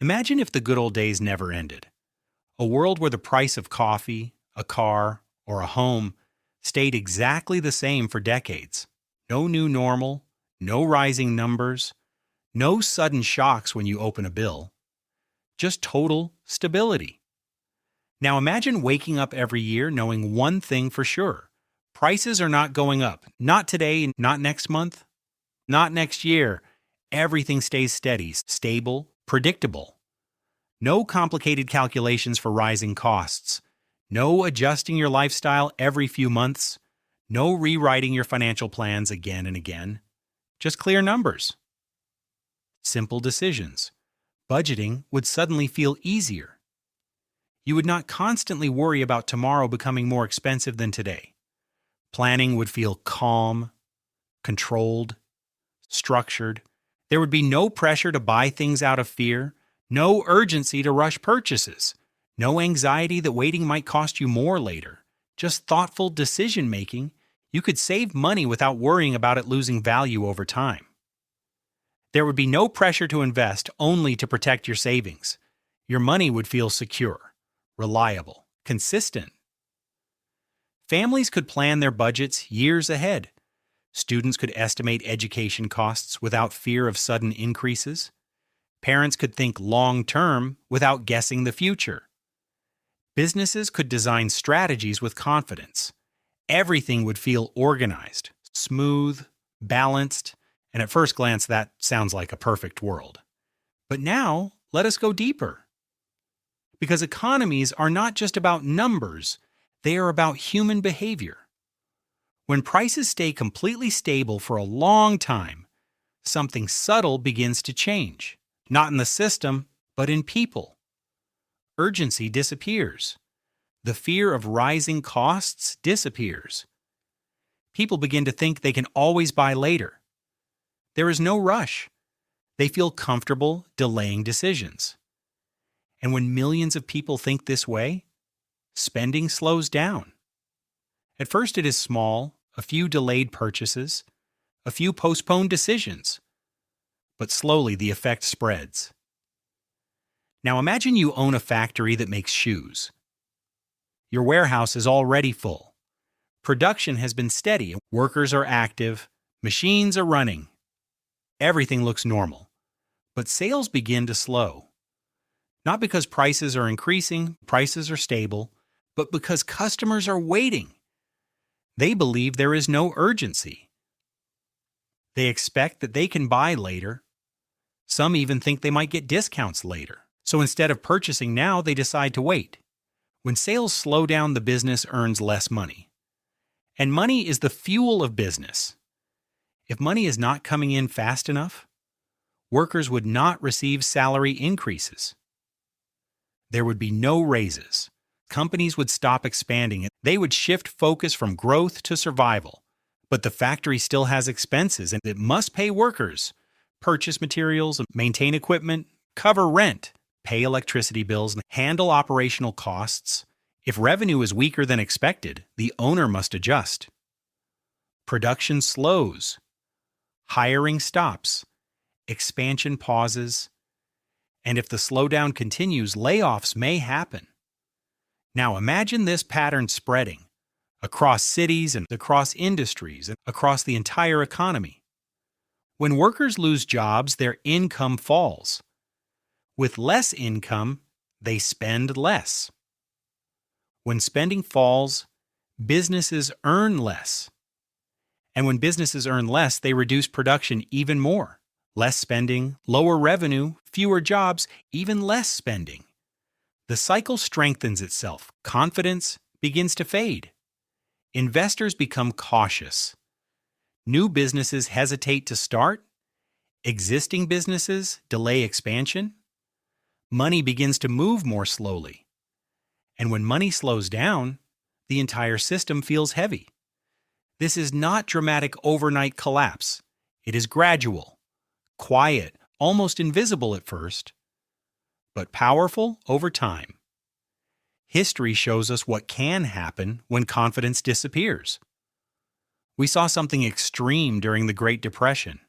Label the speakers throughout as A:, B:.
A: Imagine if the good old days never ended. A world where the price of coffee, a car, or a home stayed exactly the same for decades. No new normal, no rising numbers, no sudden shocks when you open a bill. Just total stability. Now imagine waking up every year knowing one thing for sure. Prices are not going up. Not today, not next month, not next year. Everything stays steady, stable, predictable. No complicated calculations for rising costs. No adjusting your lifestyle every few months. No rewriting your financial plans again and again. Just clear numbers. Simple decisions. Budgeting would suddenly feel easier. You would not constantly worry about tomorrow becoming more expensive than today. Planning would feel calm, controlled, structured. There would be no pressure to buy things out of fear, no urgency to rush purchases, no anxiety that waiting might cost you more later. Just thoughtful decision-making. You could save money without worrying about it losing value over time. There would be no pressure to invest only to protect your savings. Your money would feel secure, reliable, consistent. Families could plan their budgets years ahead. Students could estimate education costs without fear of sudden increases. Parents could think long-term without guessing the future. Businesses could design strategies with confidence. Everything would feel organized, smooth, balanced, and at first glance that sounds like a perfect world. But now, let us go deeper. Because economies are not just about numbers, they are about human behavior. When prices stay completely stable for a long time, something subtle begins to change. Not in the system, but in people. Urgency disappears. The fear of rising costs disappears. People begin to think they can always buy later. There is no rush. They feel comfortable delaying decisions. And when millions of people think this way, spending slows down. At first it is small, a few delayed purchases, a few postponed decisions. But slowly the effect spreads. Now imagine you own a factory that makes shoes. Your warehouse is already full. Production has been steady, workers are active, machines are running. Everything looks normal. But sales begin to slow. Not because prices are increasing, prices are stable, but because customers are waiting. They believe there is no urgency. They expect that they can buy later. Some even think they might get discounts later. So instead of purchasing now, they decide to wait. When sales slow down, the business earns less money. And money is the fuel of business. If money is not coming in fast enough, workers would not receive salary increases. There would be no raises. Companies would stop expanding. They would shift focus from growth to survival. But the factory still has expenses and it must pay workers, purchase materials, maintain equipment, cover rent, pay electricity bills, and handle operational costs. If revenue is weaker than expected, the owner must adjust. Production slows. Hiring stops. Expansion pauses. And if the slowdown continues, layoffs may happen. Now imagine this pattern spreading across cities and across industries and across the entire economy. When workers lose jobs, their income falls. With less income, they spend less. When spending falls, businesses earn less. And when businesses earn less, they reduce production even more. Less spending, lower revenue, fewer jobs, even less spending. The cycle strengthens itself. Confidence begins to fade. Investors become cautious. New businesses hesitate to start. Existing businesses delay expansion. Money begins to move more slowly. And when money slows down, the entire system feels heavy. This is not dramatic overnight collapse. It is gradual, quiet, almost invisible at first, but powerful over time. History shows us what can happen when confidence disappears. We saw something extreme during the Great Depression.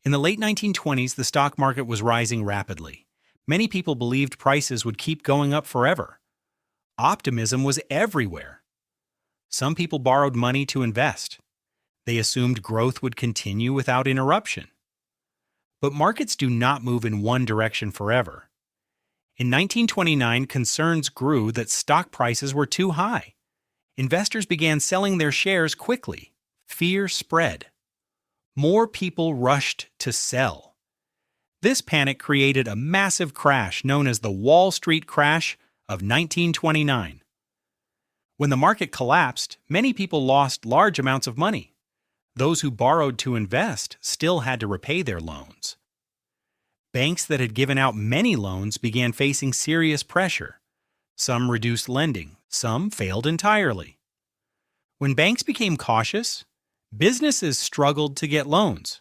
A: In the late 1920s, the stock market was rising rapidly. Many people believed prices would keep going up forever. Optimism was everywhere. Some people borrowed money to invest. They assumed growth would continue without interruption. But markets do not move in one direction forever. In 1929, concerns grew that stock prices were too high. Investors began selling their shares quickly. Fear spread. More people rushed to sell. This panic created a massive crash known as the Wall Street crash of 1929. When the market collapsed, many people lost large amounts of money. Those who borrowed to invest still had to repay their loans. Banks that had given out many loans began facing serious pressure. Some reduced lending, some failed entirely. When banks became cautious, businesses struggled to get loans.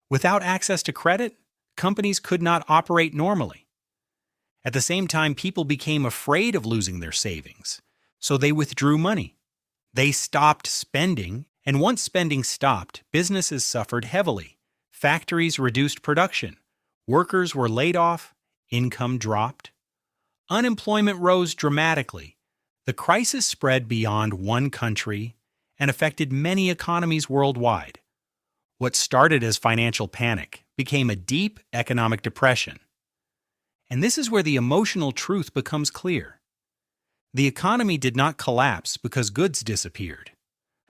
A: Without access to credit, companies could not operate normally. At the same time, people became afraid of losing their savings, so they withdrew money. They stopped spending, and once spending stopped, businesses suffered heavily. Factories reduced production. Workers were laid off. Income dropped. Unemployment rose dramatically. The crisis spread beyond one country and affected many economies worldwide. What started as financial panic became a deep economic depression. And this is where the emotional truth becomes clear. The economy did not collapse because goods disappeared.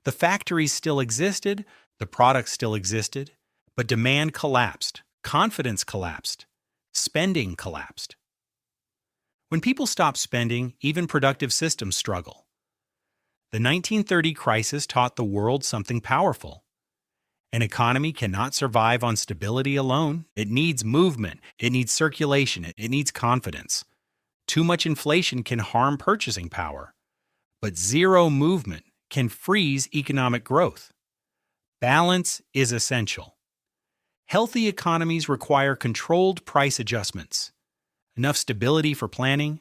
A: The factories still existed, the products still existed, but demand collapsed, confidence collapsed, spending collapsed. When people stop spending, even productive systems struggle. The 1930 crisis taught the world something powerful. An economy cannot survive on stability alone. It needs movement, it needs circulation, it needs confidence. Too much inflation can harm purchasing power, but zero movement can freeze economic growth. Balance is essential. Healthy economies require controlled price adjustments, enough stability for planning,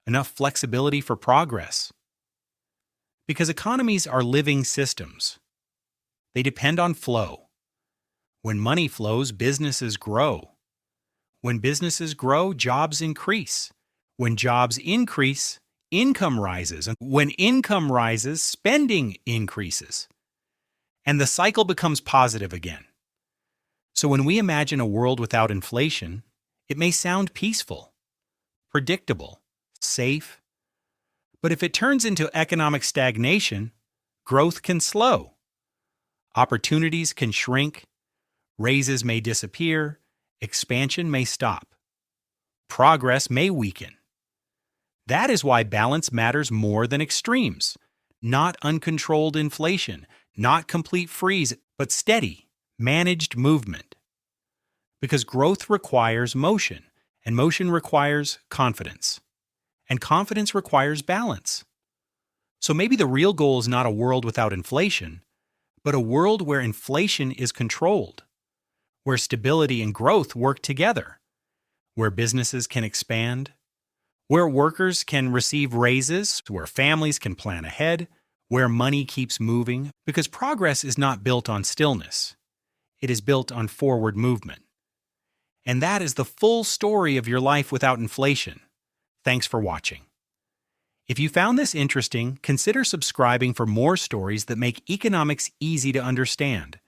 A: enough flexibility for progress. Because economies are living systems. They depend on flow. When money flows, businesses grow. When businesses grow, jobs increase. When jobs increase, income rises. And when income rises, spending increases. And the cycle becomes positive again. So when we imagine a world without inflation, it may sound peaceful, predictable, safe. But if it turns into economic stagnation, growth can slow. Opportunities can shrink. Raises may disappear. Expansion may stop. Progress may weaken. That is why balance matters more than extremes. Not uncontrolled inflation, not complete freeze, but steady, managed movement. Because growth requires motion, and motion requires confidence. And confidence requires balance. So maybe the real goal is not a world without inflation, but a world where inflation is controlled, where stability and growth work together, where businesses can expand, where workers can receive raises, where families can plan ahead, where money keeps moving, because progress is not built on stillness. It is built on forward movement. And that is the full story of your life without inflation. Thanks for watching. If you found this interesting, consider subscribing for more stories that make economics easy to understand.